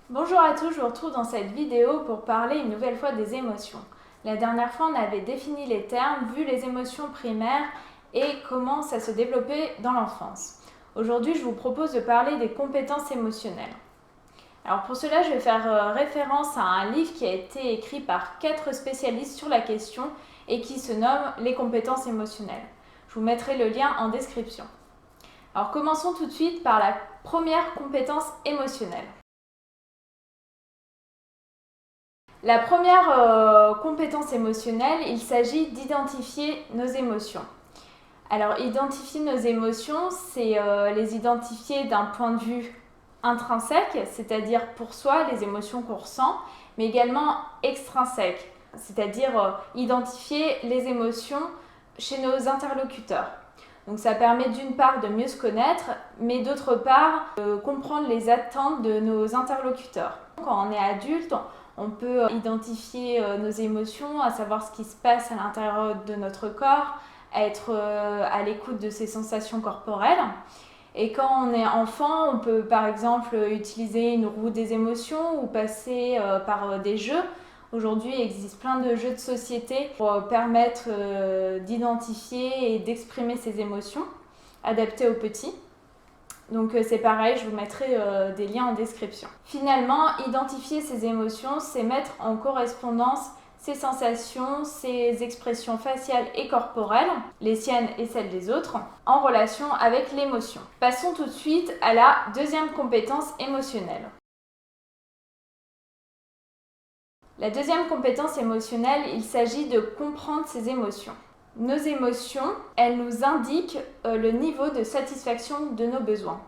Bonjour à tous, je vous retrouve dans cette vidéo pour parler une nouvelle fois des émotions. La dernière fois, on avait défini les termes, vu les émotions primaires et comment ça se développait dans l'enfance. Aujourd'hui, je vous propose de parler des compétences émotionnelles. Alors pour cela, je vais faire référence à un livre qui a été écrit par 4 spécialistes sur la question et qui se nomme « Les compétences émotionnelles ». Je vous mettrai le lien en description. Alors commençons tout de suite par la première compétence émotionnelle. La première compétence émotionnelle, il s'agit d'identifier nos émotions. Alors, identifier nos émotions, c'est les identifier d'un point de vue intrinsèque, c'est-à-dire pour soi, les émotions qu'on ressent, mais également extrinsèque, c'est-à-dire identifier les émotions chez nos interlocuteurs. Donc ça permet d'une part de mieux se connaître, mais d'autre part de comprendre les attentes de nos interlocuteurs. Quand on est adulte, on peut identifier nos émotions, à savoir ce qui se passe à l'intérieur de notre corps, être à l'écoute de ses sensations corporelles. Et quand on est enfant, on peut par exemple utiliser une roue des émotions ou passer par des jeux. Aujourd'hui, il existe plein de jeux de société pour permettre d'identifier et d'exprimer ses émotions, adaptés aux petits. Donc c'est pareil, je vous mettrai des liens en description. Finalement, identifier ses émotions, c'est mettre en correspondance ses sensations, ses expressions faciales et corporelles, les siennes et celles des autres, en relation avec l'émotion. Passons tout de suite à la deuxième compétence émotionnelle. La deuxième compétence émotionnelle, il s'agit de comprendre ses émotions. Nos émotions, elles nous indiquent le niveau de satisfaction de nos besoins.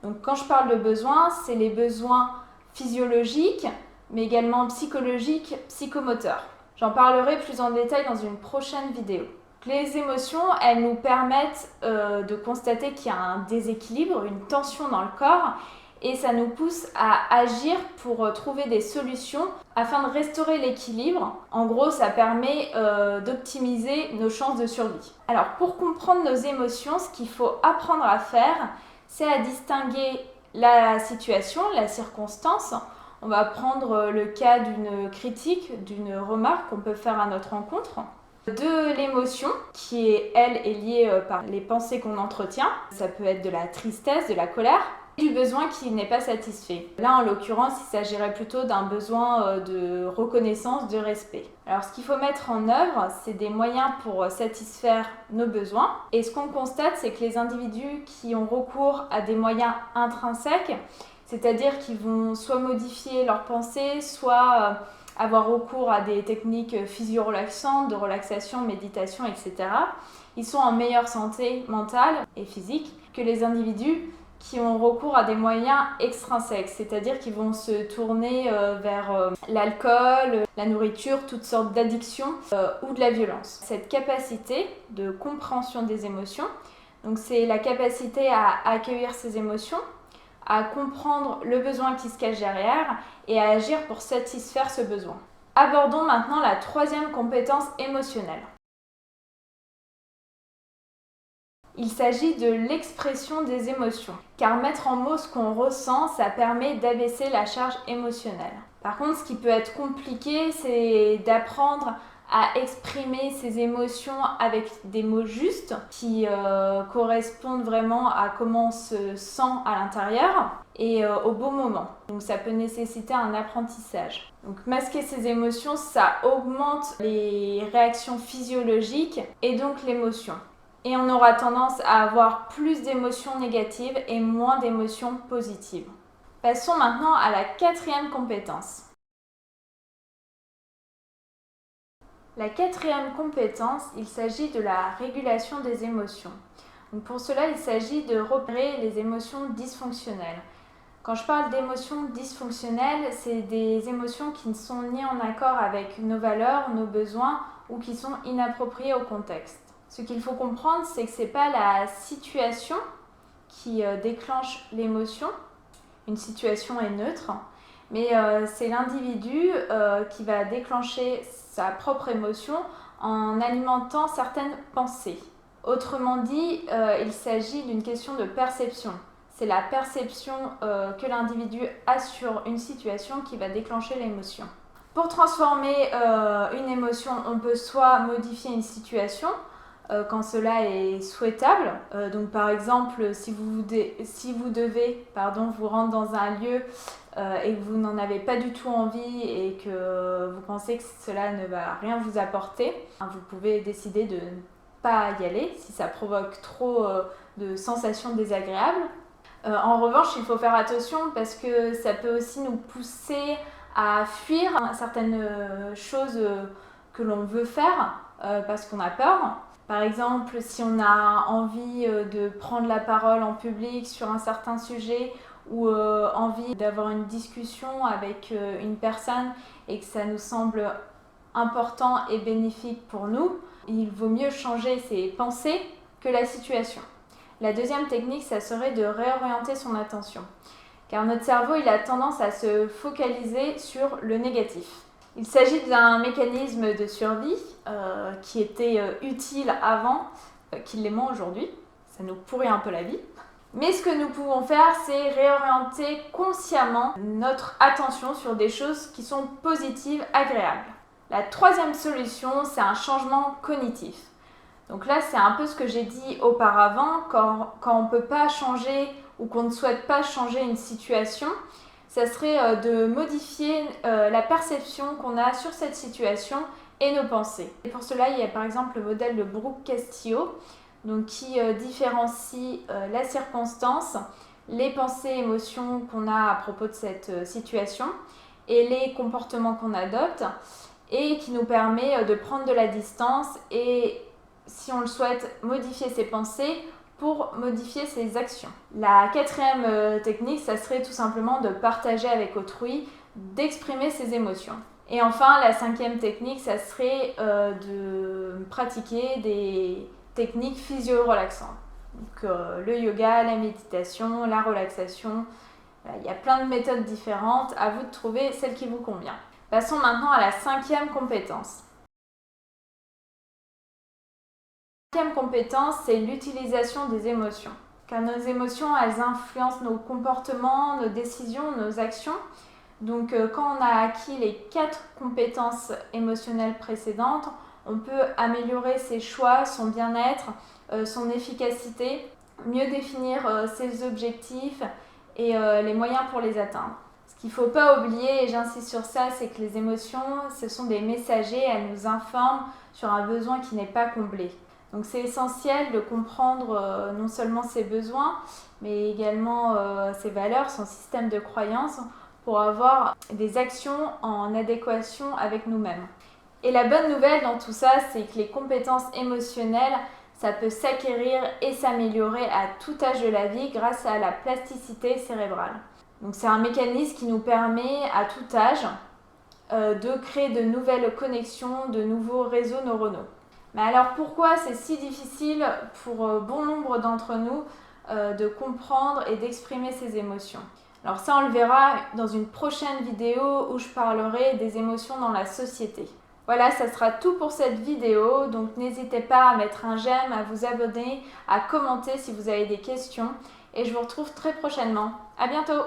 Donc quand je parle de besoins, c'est les besoins physiologiques, mais également psychologiques, psychomoteurs. J'en parlerai plus en détail dans une prochaine vidéo. Les émotions, elles nous permettent de constater qu'il y a un déséquilibre, une tension dans le corps, et ça nous pousse à agir pour trouver des solutions afin de restaurer l'équilibre. En gros, ça permet d'optimiser nos chances de survie. Alors, pour comprendre nos émotions, ce qu'il faut apprendre à faire, c'est à distinguer la situation, la circonstance. On va prendre le cas d'une critique, d'une remarque qu'on peut faire à notre encontre. De l'émotion, qui est liée par les pensées qu'on entretient. Ça peut être de la tristesse, de la colère, et du besoin qui n'est pas satisfait. Là, en l'occurrence, il s'agirait plutôt d'un besoin de reconnaissance, de respect. Alors, ce qu'il faut mettre en œuvre, c'est des moyens pour satisfaire nos besoins. Et ce qu'on constate, c'est que les individus qui ont recours à des moyens intrinsèques, c'est-à-dire qu'ils vont soit modifier leurs pensées, soit avoir recours à des techniques physio-relaxantes, de relaxation, méditation, etc., ils sont en meilleure santé mentale et physique que les individus qui ont recours à des moyens extrinsèques, c'est-à-dire qu'ils vont se tourner vers l'alcool, la nourriture, toutes sortes d'addictions ou de la violence. Cette capacité de compréhension des émotions, donc c'est la capacité à accueillir ces émotions, à comprendre le besoin qui se cache derrière et à agir pour satisfaire ce besoin. Abordons maintenant la troisième compétence émotionnelle. Il s'agit de l'expression des émotions, car mettre en mots ce qu'on ressent, ça permet d'abaisser la charge émotionnelle. Par contre, ce qui peut être compliqué, c'est d'apprendre à exprimer ses émotions avec des mots justes qui correspondent vraiment à comment on se sent à l'intérieur et au bon moment. Donc ça peut nécessiter un apprentissage. Donc masquer ses émotions, ça augmente les réactions physiologiques et donc l'émotion. Et on aura tendance à avoir plus d'émotions négatives et moins d'émotions positives. Passons maintenant à la quatrième compétence. La quatrième compétence, il s'agit de la régulation des émotions. Donc pour cela, il s'agit de repérer les émotions dysfonctionnelles. Quand je parle d'émotions dysfonctionnelles, c'est des émotions qui ne sont ni en accord avec nos valeurs, nos besoins ou qui sont inappropriées au contexte. Ce qu'il faut comprendre, c'est que ce n'est pas la situation qui déclenche l'émotion. Une situation est neutre, mais c'est l'individu qui va déclencher sa propre émotion en alimentant certaines pensées. Autrement dit, il s'agit d'une question de perception. c'est la perception que l'individu a sur une situation qui va déclencher l'émotion. Pour transformer une émotion, on peut soit modifier une situation quand cela est souhaitable. Donc par exemple, si vous devez vous rendre dans un lieu et que vous n'en avez pas du tout envie et que vous pensez que cela ne va rien vous apporter, vous pouvez décider de ne pas y aller si ça provoque trop de sensations désagréables. En revanche, il faut faire attention parce que ça peut aussi nous pousser à fuir certaines choses que l'on veut faire parce qu'on a peur. Par exemple, si on a envie de prendre la parole en public sur un certain sujet ou envie d'avoir une discussion avec une personne et que ça nous semble important et bénéfique pour nous, il vaut mieux changer ses pensées que la situation. La deuxième technique, ça serait de réorienter son attention. Car notre cerveau, il a tendance à se focaliser sur le négatif. Il s'agit d'un mécanisme de survie qui était utile avant, qu'il l'est moins aujourd'hui. Ça nous pourrit un peu la vie. Mais ce que nous pouvons faire, c'est réorienter consciemment notre attention sur des choses qui sont positives, agréables. La troisième solution, c'est un changement cognitif. Donc là, c'est un peu ce que j'ai dit auparavant, quand on ne peut pas changer ou qu'on ne souhaite pas changer une situation, ça serait de modifier la perception qu'on a sur cette situation et nos pensées. Et pour cela, il y a par exemple le modèle de Brooke Castillo, donc qui différencie la circonstance, les pensées et émotions qu'on a à propos de cette situation et les comportements qu'on adopte et qui nous permet de prendre de la distance et, si on le souhaite, modifier ses pensées pour modifier ses actions. La quatrième technique, ça serait tout simplement de partager avec autrui, d'exprimer ses émotions. Et enfin, la cinquième technique, ça serait de pratiquer des techniques physio-relaxantes. Donc le yoga, la méditation, la relaxation, il y a plein de méthodes différentes, à vous de trouver celle qui vous convient. Passons maintenant à la cinquième compétence. La cinquième compétence, c'est l'utilisation des émotions. Car nos émotions, elles influencent nos comportements, nos décisions, nos actions. Donc quand on a acquis les 4 compétences émotionnelles précédentes, on peut améliorer ses choix, son bien-être, son efficacité, mieux définir ses objectifs et les moyens pour les atteindre. Ce qu'il ne faut pas oublier, et j'insiste sur ça, c'est que les émotions, ce sont des messagers, elles nous informent sur un besoin qui n'est pas comblé. Donc c'est essentiel de comprendre non seulement ses besoins, mais également ses valeurs, son système de croyances, pour avoir des actions en adéquation avec nous-mêmes. Et la bonne nouvelle dans tout ça, c'est que les compétences émotionnelles, ça peut s'acquérir et s'améliorer à tout âge de la vie grâce à la plasticité cérébrale. Donc c'est un mécanisme qui nous permet à tout âge de créer de nouvelles connexions, de nouveaux réseaux neuronaux. Mais alors pourquoi c'est si difficile pour bon nombre d'entre nous de comprendre et d'exprimer ces émotions? Alors ça, on le verra dans une prochaine vidéo où je parlerai des émotions dans la société. Voilà, ça sera tout pour cette vidéo, donc n'hésitez pas à mettre un j'aime, à vous abonner, à commenter si vous avez des questions et je vous retrouve très prochainement. À bientôt!